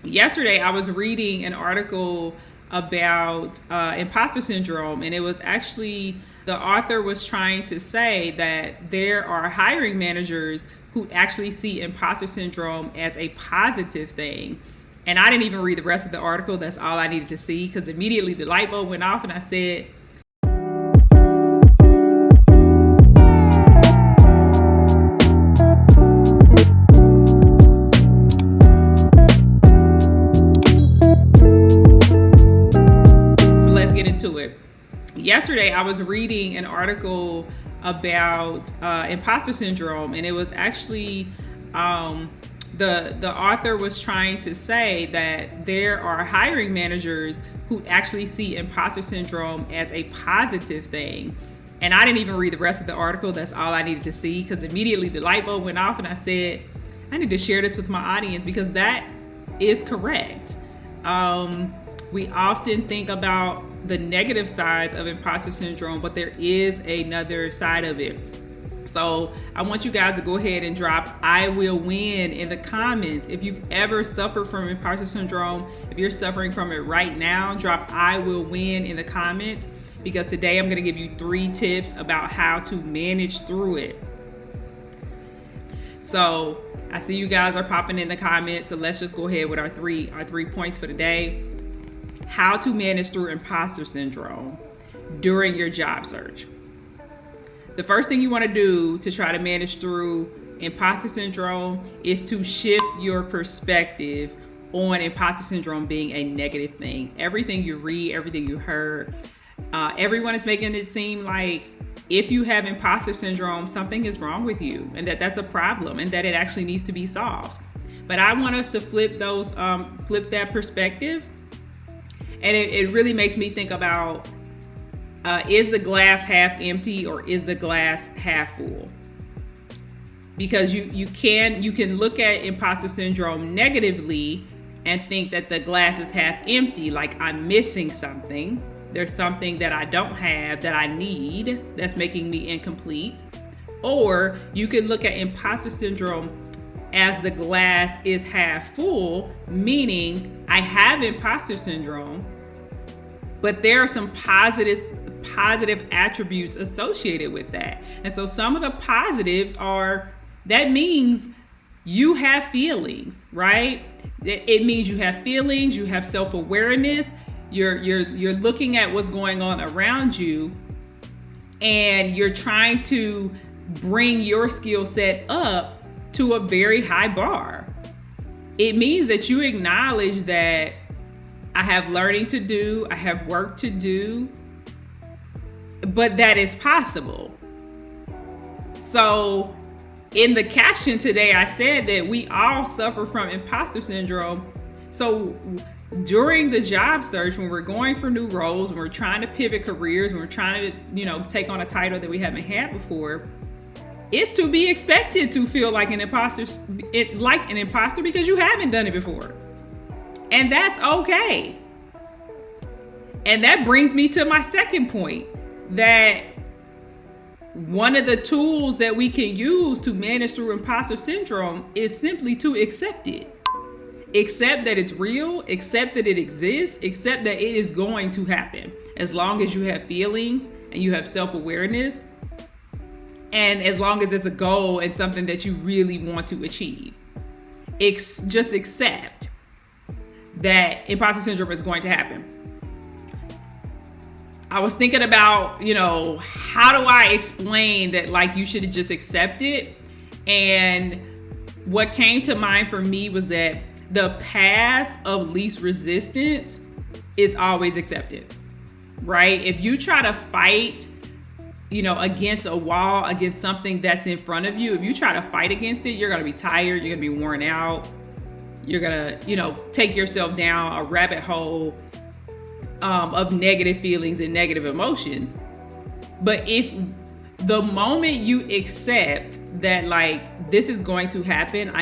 Yesterday I was reading an article about imposter syndrome, and it was actually the author was trying to say that there are hiring managers who actually see imposter syndrome as a positive thing. And I didn't even read the rest of the article. That's all I needed to see, because immediately the light bulb went off and I said, into it. Yesterday, I was reading an article about imposter syndrome, and it was actually the author was trying to say that there are hiring managers who actually see imposter syndrome as a positive thing. And I didn't even read the rest of the article. That's all I needed to see, because immediately the light bulb went off and I said, I need to share this with my audience, because that is correct. We often think about the negative sides of imposter syndrome, but there is another side of it. So I want you guys to go ahead and drop "I will win" in the comments. If you've ever suffered from imposter syndrome, if you're suffering from it right now, drop "I will win" in the comments, because today I'm going to give you 3 tips about how to manage through it. So I see you guys are popping in the comments, so let's just go ahead with our three points for today. How to manage through imposter syndrome during your job search. The first thing you want to do to try to manage through imposter syndrome is to shift your perspective on imposter syndrome being a negative thing. Everything you read, everything you heard, everyone is making it seem like if you have imposter syndrome, something is wrong with you, and that's a problem, and that it actually needs to be solved. But I want us to flip that perspective. And it really makes me think about, is the glass half empty or is the glass half full? Because you can look at imposter syndrome negatively and think that the glass is half empty, like I'm missing something. There's something that I don't have that I need that's making me incomplete. Or you can look at imposter syndrome as the glass is half full, meaning I have imposter syndrome, but there are some positive attributes associated with that. And so some of the positives are, that means you have feelings, right? It means you have feelings, you have self-awareness, you're looking at what's going on around you, and you're trying to bring your skill set up to a very high bar. It means that you acknowledge that I have learning to do, I have work to do, but that is possible. So in the caption today, I said that we all suffer from imposter syndrome. So during the job search, when we're going for new roles, when we're trying to pivot careers, when we're trying to, take on a title that we haven't had before, it's to be expected to feel like an imposter, because you haven't done it before. And that's okay. And that brings me to my second point, that one of the tools that we can use to manage through imposter syndrome is simply to accept it. Accept that it's real, accept that it exists, accept that it is going to happen. As long as you have feelings and you have self-awareness, and as long as it's a goal and something that you really want to achieve. Just accept that imposter syndrome is going to happen. I was thinking about, how do I explain that, like, you should just accept it? And what came to mind for me was that the path of least resistance is always acceptance, right? If you try to fight, against a wall, against something that's in front of you, if you try to fight against it, you're going to be tired, you're going to be worn out, you're going to, take yourself down a rabbit hole of negative feelings and negative emotions. But if the moment you accept that, like, this is going to happen,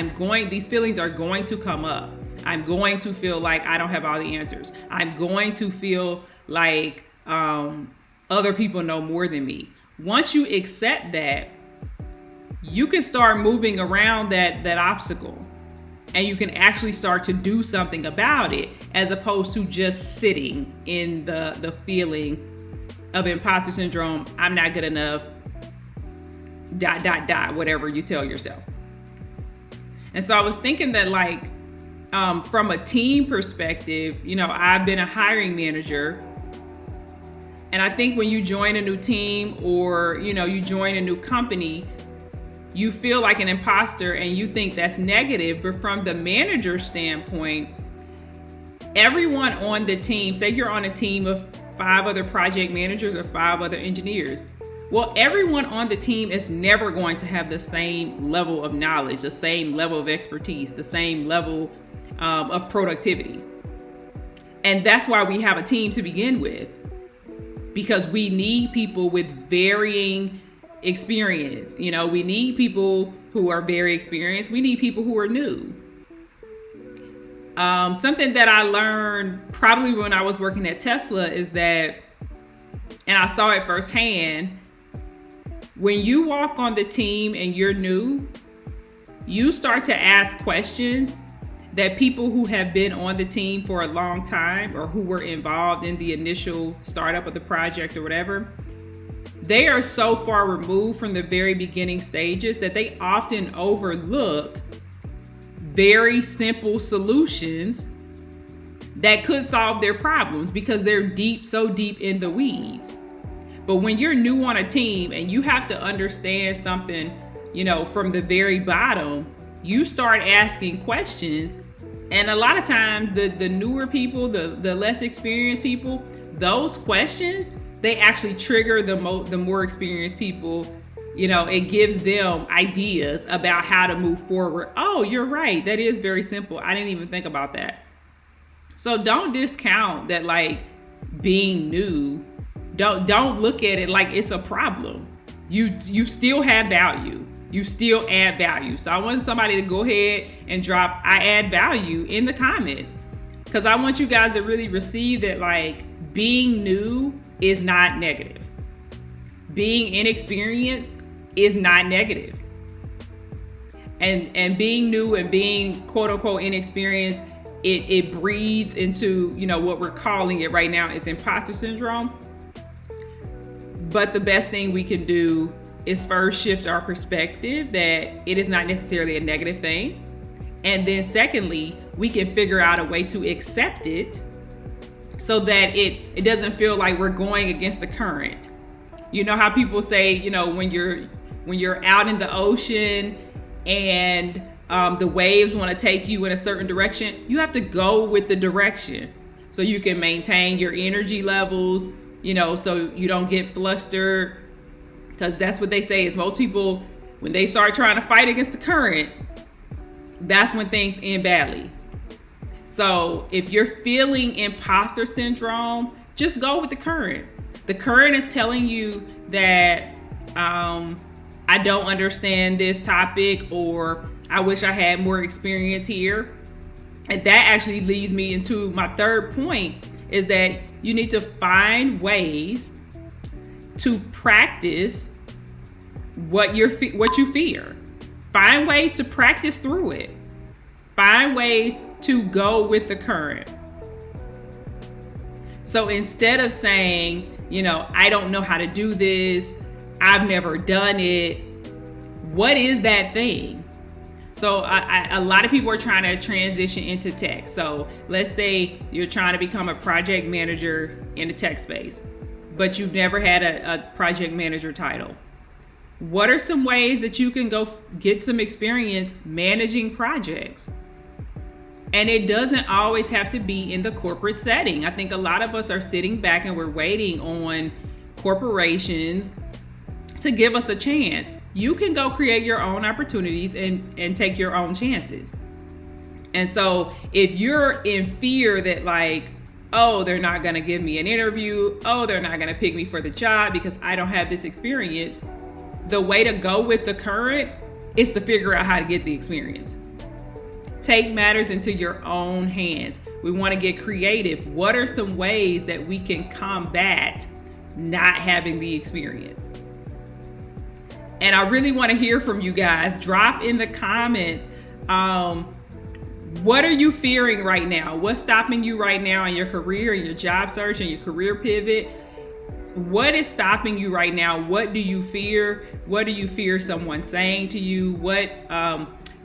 these feelings are going to come up. I'm going to feel like I don't have all the answers. I'm going to feel like other people know more than me. Once you accept that, you can start moving around that obstacle. and you can actually start to do something about it, as opposed to just sitting in the feeling of imposter syndrome. I'm not good enough, ... whatever you tell yourself. And so I was thinking that, like, from a team perspective, I've been a hiring manager, and I think when you join a new team, or you join a new company, you feel like an imposter and you think that's negative. But from the manager's standpoint, everyone on the team, say you're on a team of 5 other project managers or 5 other engineers, well, everyone on the team is never going to have the same level of knowledge, the same level of expertise, the same level of productivity. And that's why we have a team to begin with, because we need people with varying experience. We need people who are very experienced. We need people who are new. Something that I learned probably when I was working at Tesla is that, and I saw it firsthand, when you walk on the team and you're new, you start to ask questions that people who have been on the team for a long time, or who were involved in the initial startup of the project or whatever, they are so far removed from the very beginning stages that they often overlook very simple solutions that could solve their problems, because they're so deep in the weeds. But when you're new on a team and you have to understand something, from the very bottom, you start asking questions. And a lot of times the newer people, the less experienced people, those questions, they actually trigger the more experienced people. It gives them ideas about how to move forward. Oh, you're right. That is very simple. I didn't even think about that. So don't discount that, like, being new. Don't look at it like it's a problem. You still have value. You still add value. So I want somebody to go ahead and drop "I add value" in the comments, because I want you guys to really receive that, like, being new is not negative. Being inexperienced is not negative. And being new and being quote unquote inexperienced, it breeds into, what we're calling it right now is imposter syndrome. But the best thing we can do is first shift our perspective that it is not necessarily a negative thing. And then secondly, we can figure out a way to accept it so that it doesn't feel like we're going against the current. You know how people say, when you're out in the ocean and the waves want to take you in a certain direction, you have to go with the direction so you can maintain your energy levels, so you don't get flustered. Because that's what they say is most people, when they start trying to fight against the current, that's when things end badly. So if you're feeling imposter syndrome, just go with the current. The current is telling you that I don't understand this topic, or I wish I had more experience here. And that actually leads me into my third point, is that you need to find ways to practice what you fear. Find ways to practice through it. Find ways to go with the current. So instead of saying, I don't know how to do this, I've never done it, what is that thing? So a lot of people are trying to transition into tech. So let's say you're trying to become a project manager in the tech space, but you've never had a project manager title. What are some ways that you can go get some experience managing projects? And it doesn't always have to be in the corporate setting. I think a lot of us are sitting back and we're waiting on corporations to give us a chance. You can go create your own opportunities and take your own chances. And so if you're in fear that, like, oh, they're not going to give me an interview, oh, they're not going to pick me for the job because I don't have this experience, the way to go with the current is to figure out how to get the experience. Take matters into your own hands. We want to get creative. What are some ways that we can combat not having the experience? And I really want to hear from you guys. Drop in the comments What are you fearing right now? What's stopping you right now in your career, in your job search, in your career pivot? What is stopping you right now? What do you fear? What do you fear someone saying to you? What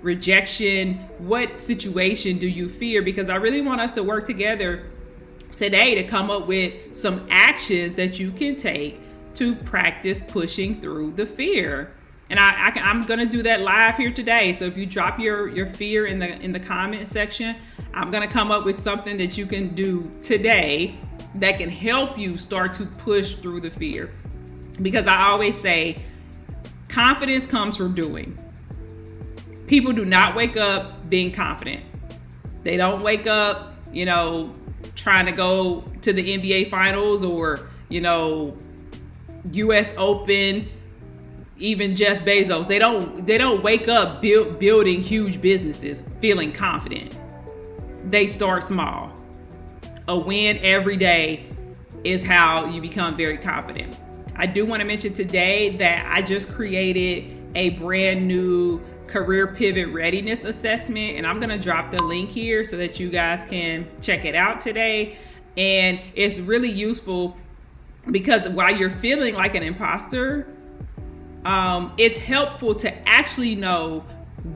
rejection? What situation do you fear? Because I really want us to work together today to come up with some actions that you can take to practice pushing through the fear. And I'm gonna do that live here today. So if you drop your fear in the comment section, I'm gonna come up with something that you can do today that can help you start to push through the fear. Because I always say, confidence comes from doing. People do not wake up being confident. They don't wake up, trying to go to the NBA finals or, US Open. Even Jeff Bezos, they don't wake up building huge businesses feeling confident. They start small. A win every day is how you become very confident. I do want to mention today that I just created a brand new career pivot readiness assessment, and I'm going to drop the link here so that you guys can check it out today. And it's really useful because while you're feeling like an imposter, it's helpful to actually know,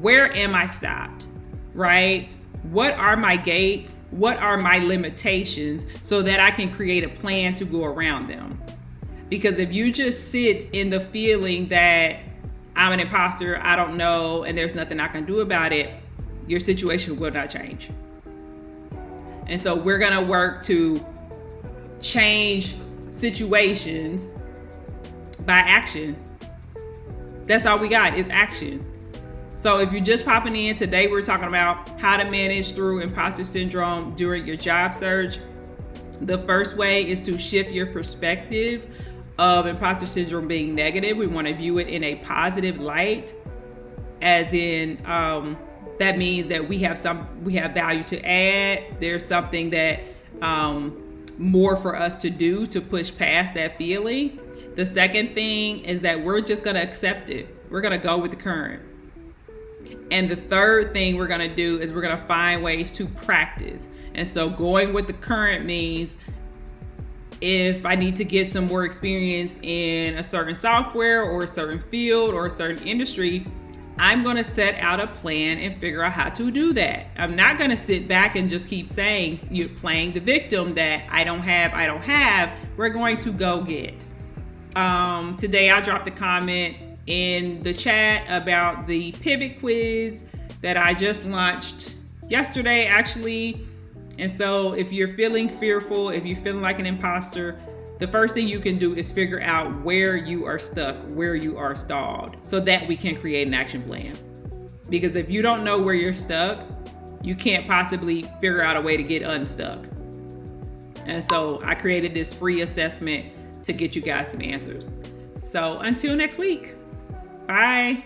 where am I stopped, right? What are my gates? What are my limitations, so that I can create a plan to go around them? Because if you just sit in the feeling that I'm an imposter, I don't know, and there's nothing I can do about it, your situation will not change. And so we're gonna work to change situations by action. That's all we got is action. So if you're just popping in, today we're talking about how to manage through imposter syndrome during your job search. The first way is to shift your perspective of imposter syndrome being negative. We want to view it in a positive light, as in that means that we have value to add. There's something that more for us to do to push past that feeling. The second thing is that we're just going to accept it. We're going to go with the current. And the third thing we're going to do is we're going to find ways to practice. And so going with the current means, if I need to get some more experience in a certain software or a certain field or a certain industry, I'm going to set out a plan and figure out how to do that. I'm not going to sit back and just keep saying, you're playing the victim, that I don't have. We're going to go get. Today I dropped a comment in the chat about the pivot quiz that I just launched yesterday, actually. And so if you're feeling fearful, if you're feeling like an imposter, the first thing you can do is figure out where you are stuck, where you are stalled, so that we can create an action plan. Because if you don't know where you're stuck, you can't possibly figure out a way to get unstuck. And so I created this free assessment to get you guys some answers. So until next week, bye.